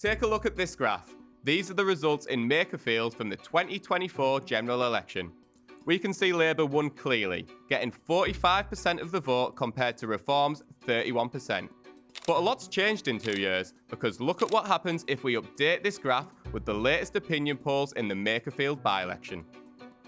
Take a look at this graph. These are the results in Makerfield from the 2024 general election. We can see Labour won clearly, getting 45% of the vote compared to Reform's 31%. But a lot's changed in 2 years, because look at what happens if we update this graph with the latest opinion polls in the Makerfield by-election.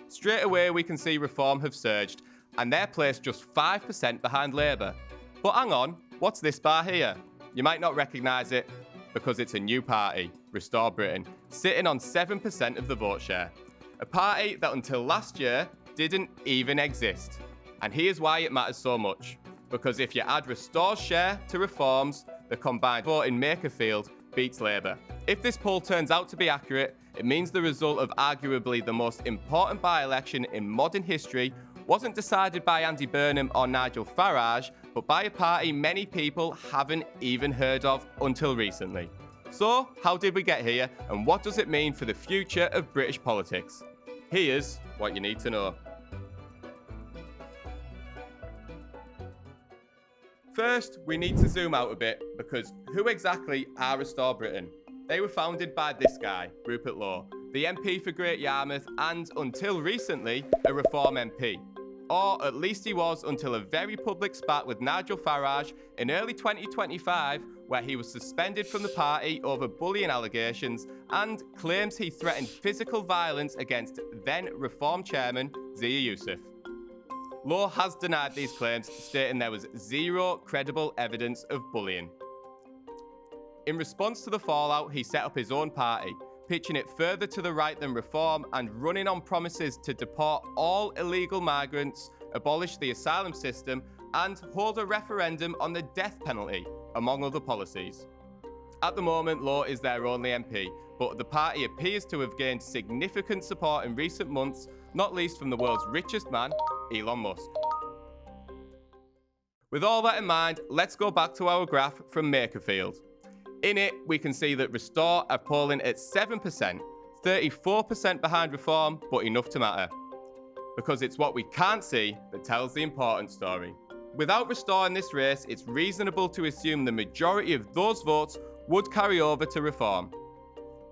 Straight away we can see Reform have surged, and they're placed just 5% behind Labour. But hang on, what's this bar here? You might not recognise it, because it's a new party, Restore Britain, sitting on 7% of the vote share. A party that until last year didn't even exist. And here's why it matters so much. Because if you add Restore's share to Reform's, the combined vote in Makerfield beats Labour. If this poll turns out to be accurate, it means the result of arguably the most important by-election in modern history wasn't decided by Andy Burnham or Nigel Farage, but by a party many people haven't even heard of until recently. So, how did we get here, and what does it mean for the future of British politics? Here's what you need to know. First, we need to zoom out a bit, because who exactly are Restore Britain? They were founded by this guy, Rupert Lowe, the MP for Great Yarmouth and, until recently, a Reform MP. Or at least he was until a very public spat with Nigel Farage in early 2025, where he was suspended from the party over bullying allegations and claims he threatened physical violence against then Reform chairman Zia Youssef. Lowe has denied these claims, stating there was zero credible evidence of bullying. In response to the fallout, he set up his own party, pitching it further to the right than Reform and running on promises to deport all illegal migrants, abolish the asylum system, and hold a referendum on the death penalty, among other policies. At the moment, Lowe is their only MP, but the party appears to have gained significant support in recent months, not least from the world's richest man, Elon Musk. With all that in mind, let's go back to our graph from Makerfield. In it, we can see that Restore are polling at 7%, 34% behind Reform, but enough to matter. Because it's what we can't see that tells the important story. Without Restore in this race, it's reasonable to assume the majority of those votes would carry over to Reform.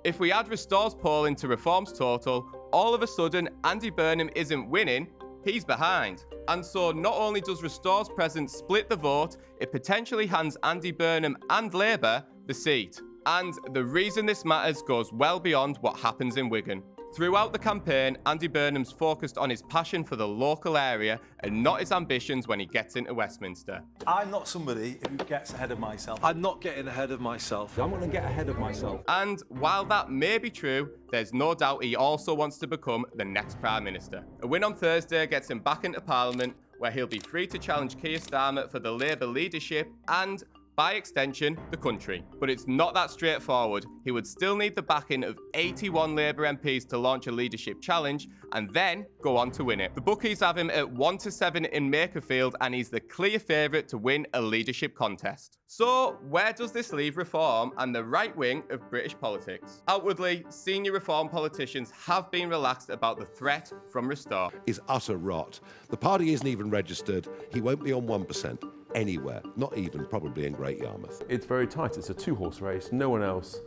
If we add Restore's polling to Reform's total, all of a sudden Andy Burnham isn't winning, he's behind. And so not only does Restore's presence split the vote, it potentially hands Andy Burnham and Labour the seat. And the reason this matters goes well beyond what happens in Wigan. Throughout the campaign, Andy Burnham's focused on his passion for the local area and not his ambitions when he gets into Westminster. I'm not somebody who gets ahead of myself. I'm not getting ahead of myself. I'm going to get ahead of myself. And while that may be true, there's no doubt he also wants to become the next Prime Minister. A win on Thursday gets him back into Parliament, where he'll be free to challenge Keir Starmer for the Labour leadership and, by extension, the country. But it's not that straightforward. He would still need the backing of 81 Labour MPs to launch a leadership challenge and then go on to win it. The bookies have him at 1-7 in Makerfield, and he's the clear favourite to win a leadership contest. So where does this leave Reform and the right wing of British politics? Outwardly, senior Reform politicians have been relaxed about the threat from Restore. Is utter rot. The party isn't even registered. He won't be on 1%. Anywhere, not even probably in Great Yarmouth. It's very tight. It's a two-horse race. No one else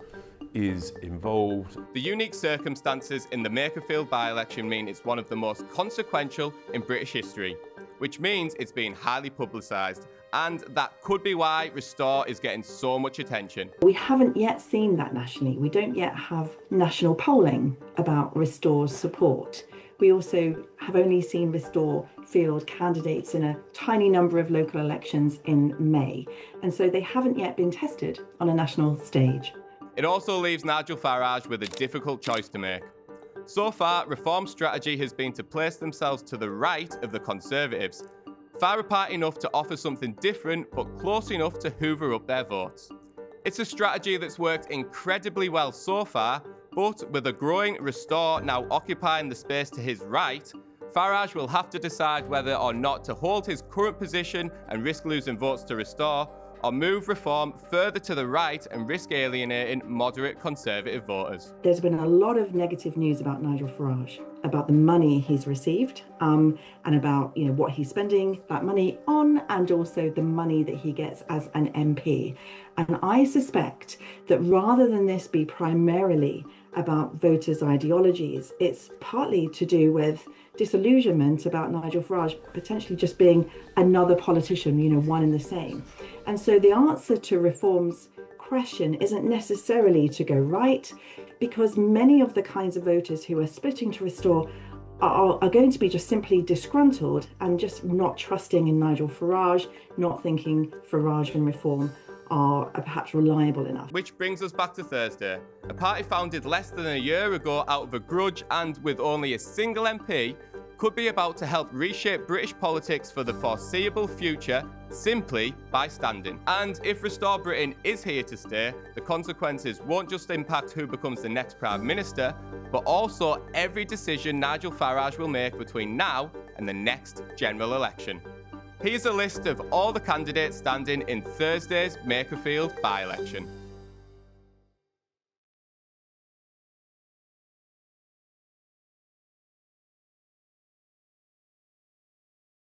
is involved. The unique circumstances in the Makerfield by-election mean it's one of the most consequential in British history, which means it's being highly publicised, and that could be why Restore is getting so much attention. We haven't yet seen that nationally. We don't yet have national polling about Restore's support. We also have only seen Restore field candidates in a tiny number of local elections in May, and so they haven't yet been tested on a national stage. It also leaves Nigel Farage with a difficult choice to make. So far, Reform's strategy has been to place themselves to the right of the Conservatives, far apart enough to offer something different, but close enough to hoover up their votes. It's a strategy that's worked incredibly well so far, but with a growing Restore now occupying the space to his right, Farage will have to decide whether or not to hold his current position and risk losing votes to Restore, or move reform further to the right and risk alienating moderate Conservative voters? There's been a lot of negative news about Nigel Farage, about the money he's received, and about what he's spending that money on, and also the money that he gets as an MP. And I suspect that rather than this be primarily about voters' ideologies, it's partly to do with disillusionment about Nigel Farage potentially just being another politician, one and the same. And so the answer to reform's question isn't necessarily to go right, because many of the kinds of voters who are splitting to restore are going to be just simply disgruntled and just not trusting in Nigel Farage, not thinking Farage and reform are perhaps reliable enough. Which brings us back to Thursday. A party founded less than a year ago out of a grudge and with only a single MP could be about to help reshape British politics for the foreseeable future simply by standing. And if Restore Britain is here to stay, the consequences won't just impact who becomes the next Prime Minister, but also every decision Nigel Farage will make between now and the next general election. Here's a list of all the candidates standing in Thursday's Makerfield by-election.